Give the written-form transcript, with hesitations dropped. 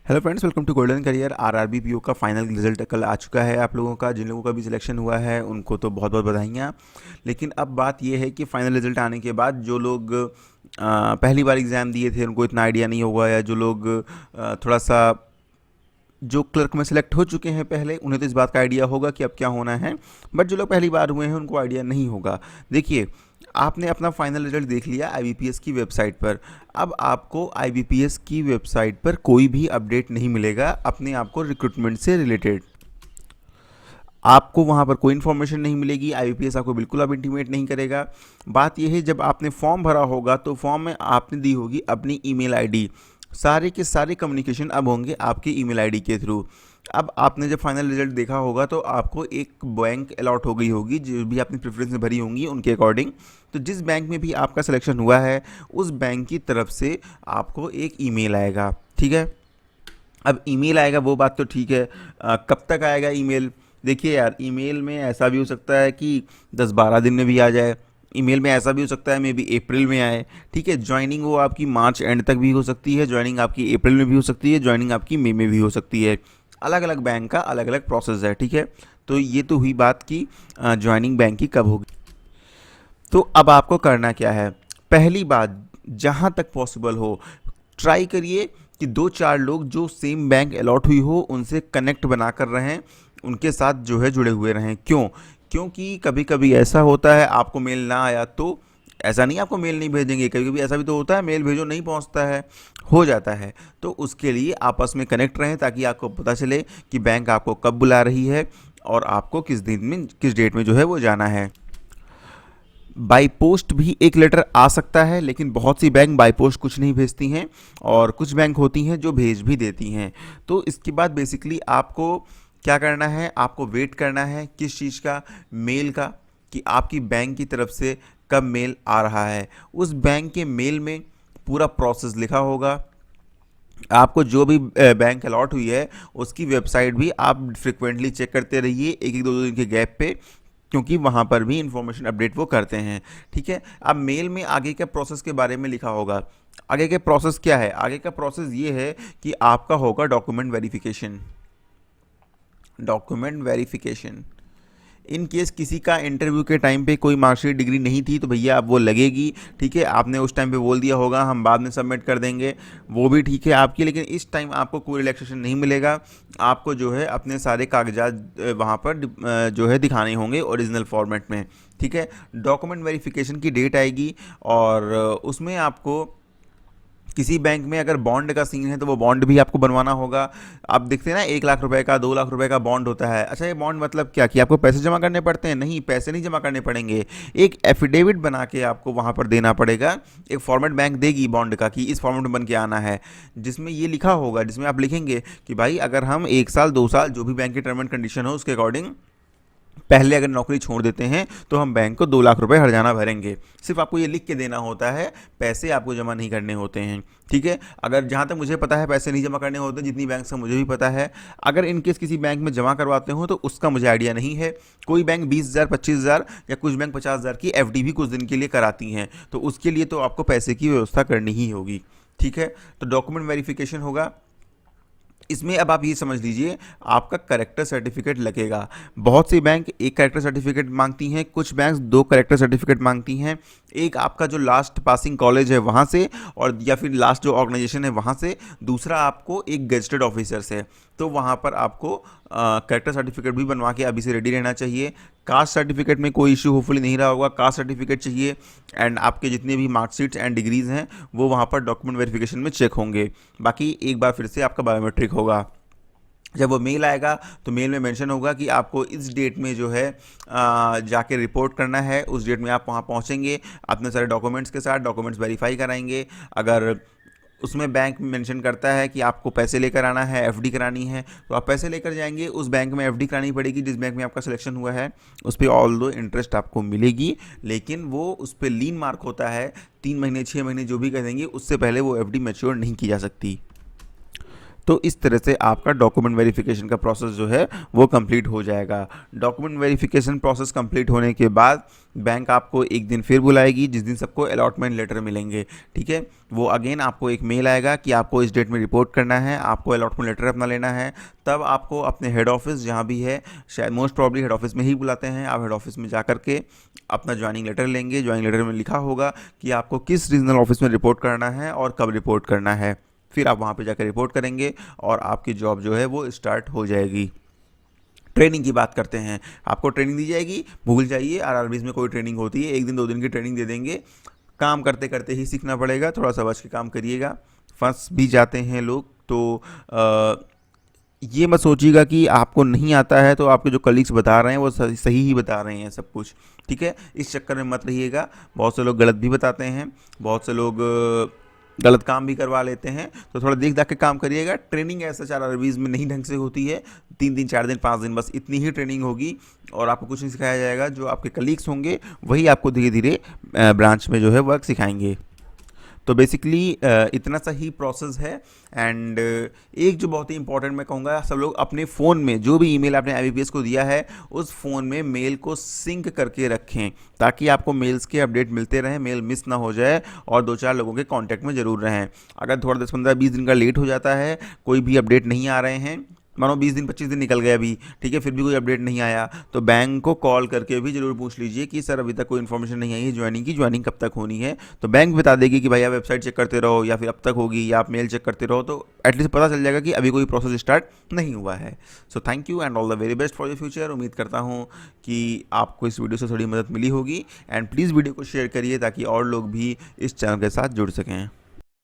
Hello friends, welcome to Golden Career. RRB PO का final result कल आ चुका है आप लोगों का। जिन लोगों का भी सिलेक्शन हुआ है उनको तो बहुत बहुत बधाइयाँ। लेकिन अब बात यह है कि फाइनल रिजल्ट आने के बाद जो लोग पहली बार एग्ज़ाम दिए थे उनको इतना आइडिया नहीं होगा, या जो लोग थोड़ा सा जो क्लर्क में सेलेक्ट हो चुके हैं पहले, उन्हें तो इस बात का आइडिया होगा कि अब क्या होना है। बट जो लोग पहली बार हुए हैं उनको आइडिया नहीं होगा। देखिए, आपने अपना फाइनल रिजल्ट देख लिया आईबीपीएस की वेबसाइट पर। अब आपको आईबीपीएस की वेबसाइट पर कोई भी अपडेट नहीं मिलेगा अपने आप को रिक्रूटमेंट से रिलेटेड। आपको वहाँ पर कोई इन्फॉर्मेशन नहीं मिलेगी, आईबीपीएस आपको बिल्कुल अब इंटीमेट नहीं करेगा। बात यह है, जब आपने फॉर्म भरा होगा तो फॉर्म में आपने दी होगी अपनी ईमेल आईडी। सारे के सारे कम्युनिकेशन अब होंगे आपकी ईमेल आईडी के थ्रू। अब आपने जब फाइनल रिजल्ट देखा होगा तो आपको एक बैंक अलॉट हो गई होगी, जो भी आपने प्रेफरेंस भरी होंगी उनके अकॉर्डिंग। तो जिस बैंक में भी आपका सिलेक्शन हुआ है उस बैंक की तरफ से आपको एक ईमेल आएगा, ठीक है। अब ईमेल आएगा वो बात तो ठीक है, कब तक आएगा ईमेल? देखिए यार, ईमेल में ऐसा भी हो सकता है कि 10-12 दिन में भी आ जाए। ईमेल में ऐसा भी हो सकता है मे बी अप्रैल में आए, ठीक है। ज्वाइनिंग वो आपकी मार्च एंड तक भी हो सकती है, ज्वाइनिंग आपकी अप्रैल में भी हो सकती है, ज्वाइनिंग आपकी मई में भी हो सकती है। अलग अलग बैंक का अलग अलग प्रोसेस है, ठीक है। तो ये तो हुई बात की ज्वाइनिंग बैंक की कब होगी। तो अब आपको करना क्या है? पहली बात, जहाँ तक पॉसिबल हो ट्राई करिए कि 2-4 लोग जो सेम बैंक अलॉट हुई हो उनसे कनेक्ट बना कर रहें, उनके साथ जो है जुड़े हुए रहें। क्यों? क्योंकि कभी कभी ऐसा होता है आपको मेल ना आया तो, ऐसा नहीं आपको मेल नहीं भेजेंगे, कभी कभी ऐसा भी तो होता है मेल भेजो नहीं पहुंचता है, हो जाता है। तो उसके लिए आपस में कनेक्ट रहें ताकि आपको पता चले कि बैंक आपको कब बुला रही है और आपको किस दिन में किस डेट में जो है वो जाना है। बाई पोस्ट भी एक लेटर आ सकता है, लेकिन बहुत सी बैंक बाई पोस्ट कुछ नहीं भेजती हैं और कुछ बैंक होती हैं जो भेज भी देती हैं। तो इसके बाद बेसिकली आपको क्या करना है, आपको वेट करना है किस चीज़ का? मेल का, कि आपकी बैंक की तरफ से कब मेल आ रहा है। उस बैंक के मेल में पूरा प्रोसेस लिखा होगा। आपको जो भी बैंक अलॉट हुई है उसकी वेबसाइट भी आप फ्रिक्वेंटली चेक करते रहिए, एक एक दो दो दिन के गैप पे, क्योंकि वहाँ पर भी इंफॉर्मेशन अपडेट वो करते हैं, ठीक है। अब मेल में आगे के प्रोसेस के बारे में लिखा होगा। आगे के प्रोसेस क्या है? आगे का प्रोसेस ये है कि आपका होगा document verification. Document verification in case किसी का इंटरव्यू के टाइम पे कोई मार्कशीट डिग्री नहीं थी तो भैया अब वो लगेगी, ठीक है। आपने उस टाइम पे बोल दिया होगा हम बाद में सबमिट कर देंगे, वो भी ठीक है आपकी, लेकिन इस टाइम आपको कोई रिलैक्सेशन नहीं मिलेगा। आपको जो है अपने सारे कागजात वहाँ पर जो है दिखाने होंगे ओरिजिनल फॉर्मेट में, ठीक है। डॉक्यूमेंट वेरिफिकेशन की डेट आएगी और उसमें आपको किसी बैंक में अगर बॉन्ड का सीन है तो वो बॉन्ड भी आपको बनवाना होगा। आप देखते हैं ना, 1 लाख रुपए का 2 लाख रुपए का बॉन्ड होता है। अच्छा, ये बॉन्ड मतलब क्या कि आपको पैसे जमा करने पड़ते हैं? नहीं, पैसे नहीं जमा करने पड़ेंगे, एक एफिडेविट बना के आपको वहाँ पर देना पड़ेगा। एक फॉर्मेट बैंक देगी बॉन्ड का कि इस फॉर्मेट में बन के आना है, जिसमें ये लिखा होगा, जिसमें आप लिखेंगे कि भाई अगर हम 1 साल 2 साल जो भी बैंक की टर्म एंड कंडीशन हो उसके अकॉर्डिंग पहले अगर नौकरी छोड़ देते हैं तो हम बैंक को 2 लाख रुपए हर्जाना भरेंगे। सिर्फ आपको ये लिख के देना होता है, पैसे आपको जमा नहीं करने होते हैं, ठीक है। अगर जहाँ तक मुझे पता है पैसे नहीं जमा करने होते, जितनी बैंक से मुझे भी पता है। अगर इनकेस किसी बैंक में जमा करवाते हो तो उसका मुझे आइडिया नहीं है। कोई बैंक 20,000 25,000 या कुछ बैंक 50,000 की एफडी भी कुछ दिन के लिए कराती हैं, तो उसके लिए तो आपको पैसे की व्यवस्था करनी ही होगी, ठीक है। तो डॉक्यूमेंट वेरिफिकेशन होगा। इसमें अब आप ये समझ लीजिए आपका करेक्टर सर्टिफिकेट लगेगा। बहुत सी बैंक एक करेक्टर सर्टिफिकेट मांगती हैं, कुछ बैंक 2 करेक्टर सर्टिफिकेट मांगती हैं। एक आपका जो लास्ट पासिंग कॉलेज है वहाँ से, और या फिर लास्ट जो ऑर्गेनाइजेशन है वहाँ से, दूसरा आपको एक गेजेटेड ऑफिसर से। तो वहाँ पर आपको करेक्टर सर्टिफिकेट भी बनवा के अभी से रेडी रहना चाहिए। कास्ट सर्टिफिकेट में कोई इशू होपफुली नहीं रहा होगा, कास्ट सर्टिफिकेट चाहिए। एंड आपके जितने भी मार्कशीट्स एंड डिग्रीज़ हैं वो वहाँ पर डॉक्यूमेंट वेरिफिकेशन में चेक होंगे। बाकी एक बार फिर से आपका बायोमेट्रिक होगा। जब वो मेल आएगा तो मेल में मेंशन होगा कि आपको इस डेट में जो है जाके रिपोर्ट करना है। उस डेट में आप वहाँ पहुँचेंगे अपने सारे डॉक्यूमेंट्स के साथ, डॉक्यूमेंट्स वेरीफाई कराएंगे। अगर उसमें बैंक मेंशन करता है कि आपको पैसे लेकर आना है, एफडी करानी है, तो आप पैसे लेकर जाएंगे। उस बैंक में एफडी करानी पड़ेगी जिस बैंक में आपका सिलेक्शन हुआ है। उस पर ऑल दो इंटरेस्ट आपको मिलेगी, लेकिन वो उस पर लीन मार्क होता है। 3 महीने 6 महीने जो भी कह देंगे, उससे पहले वो एफडी मैच्योर नहीं की जा सकती। तो इस तरह से आपका डॉक्यूमेंट वेरिफिकेशन का प्रोसेस जो है वो कंप्लीट हो जाएगा। डॉक्यूमेंट वेरिफिकेशन प्रोसेस कंप्लीट होने के बाद बैंक आपको एक दिन फिर बुलाएगी, जिस दिन सबको अलॉटमेंट लेटर मिलेंगे, ठीक है। वो अगेन आपको एक मेल आएगा कि आपको इस डेट में रिपोर्ट करना है, आपको अलॉटमेंट लेटर अपना लेना है। तब आपको अपने हेड ऑफिस जहाँ भी है, शायद मोस्ट प्रॉब्ली हेड ऑफिस में ही बुलाते हैं, आप हेड ऑफिस में जा करके अपना ज्वाइनिंग लेटर लेंगे। ज्वाइनिंग लेटर में लिखा होगा कि आपको किस रीजनल ऑफिस में रिपोर्ट करना है और कब रिपोर्ट करना है। फिर आप वहाँ पे जाकर रिपोर्ट करेंगे और आपकी जॉब जो है वो स्टार्ट हो जाएगी। ट्रेनिंग की बात करते हैं, आपको ट्रेनिंग दी जाएगी, भूल जाइए आरआरबीज में कोई ट्रेनिंग होती है, 1 दिन 2 दिन की ट्रेनिंग दे देंगे। काम करते करते ही सीखना पड़ेगा, थोड़ा सा बच के काम करिएगा। फंस भी जाते हैं लोग, तो ये मत सोचिएगा कि आपको नहीं आता है तो आपके जो कलीग्स बता रहे हैं वो सही ही बता रहे हैं सब कुछ, ठीक है। इस चक्कर में मत रहिएगा। बहुत से लोग गलत भी बताते हैं, बहुत से लोग गलत काम भी करवा लेते हैं, तो थोड़ा देख दाख के काम करिएगा। ट्रेनिंग ऐसा 4 आरबीज में नहीं ढंग से होती है, 3 दिन 4 दिन 5 दिन बस इतनी ही ट्रेनिंग होगी और आपको कुछ नहीं सिखाया जाएगा। जो आपके कलीग्स होंगे वही आपको धीरे धीरे ब्रांच में जो है वर्क सिखाएंगे। तो बेसिकली इतना सा ही प्रोसेस है। एंड एक जो बहुत ही इंपॉर्टेंट मैं कहूँगा, सब लोग अपने फ़ोन में जो भी ईमेल आपने IBPS को दिया है उस फ़ोन में मेल को सिंक करके रखें, ताकि आपको मेल्स के अपडेट मिलते रहें, मेल मिस ना हो जाए और 2-4 लोगों के कांटेक्ट में ज़रूर रहें। अगर थोड़ा 10-15-20 दिन का लेट हो जाता है, कोई भी अपडेट नहीं आ रहे हैं, मानो 20 दिन 25 दिन निकल गए अभी, ठीक है, फिर भी कोई अपडेट नहीं आया, तो बैंक को कॉल करके भी जरूर पूछ लीजिए कि सर अभी तक कोई इन्फॉर्मेशन नहीं आई है ज्वाइनिंग की, ज्वाइनिंग कब तक होनी है। तो बैंक बता देगी कि भाई आप वेबसाइट चेक करते रहो, या फिर अब तक होगी, या आप मेल चेक करते रहो, तो एटलीस्ट पता चल जाएगा कि अभी कोई प्रोसेस स्टार्ट नहीं हुआ है। So thank you and all the very best for your future. उम्मीद करता हूँ कि आपको इस वीडियो से थोड़ी मदद मिली होगी, एंड प्लीज़ वीडियो को शेयर करिए ताकि और लोग भी इस चैनल के साथ जुड़ सकें।